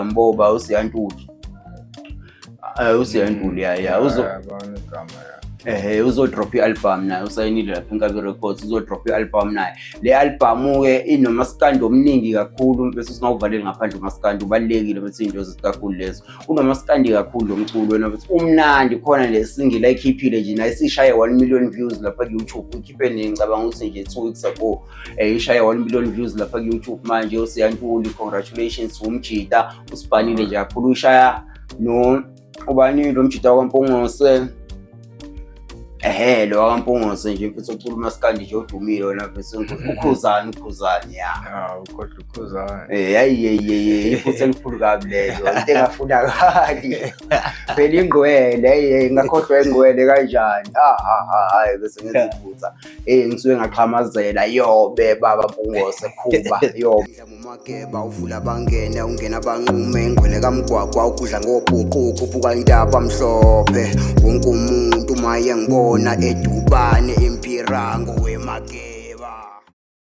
Mboba uSiyantuli. uSiyantuli uzodrop i-album naye, usayinile lapha eNkabi Records, uzodrop i-album naye. Le album-ke inomaskandi omningi kakhulu, bese singawuvaleli ngaphandle umaskandi, ubalulekile bese into zikakhulu lezo. Unomaskandi kakhulu lo mculo wena bese umnandi, khona le single ayikhiphile nje naye sishaye 1 million views lapha ku-YouTube. Ikhiphe ngicabanga ukuthi nje 2 weeks ago, ishaye 1 million views lapha ku-YouTube manje. uSiyantuli, congratulations, umjida usibhanile nje kakhulu. Ushaya no ubani lo mjida kwaMpungose, lo kwaMpungose nje mfethu ocula umaskandi nje odumile wena bese uKhuzani ukhohlwa uKhuzani. Iphutha elikhulu kabi leyo, into engafunakali phela ingqwele, ngakhohlwa ingqwele kanjani. Hayi bese ngenza iphutha ngisuke ngaqhamazela yobe baba Mpungose Khuba yobe Mageba uvula bangene ungena banqume ingwele kaMgwagwa ukudla ngobhuqu khuphuka intaba mhlophe wonke umuntu maye ngibona edubane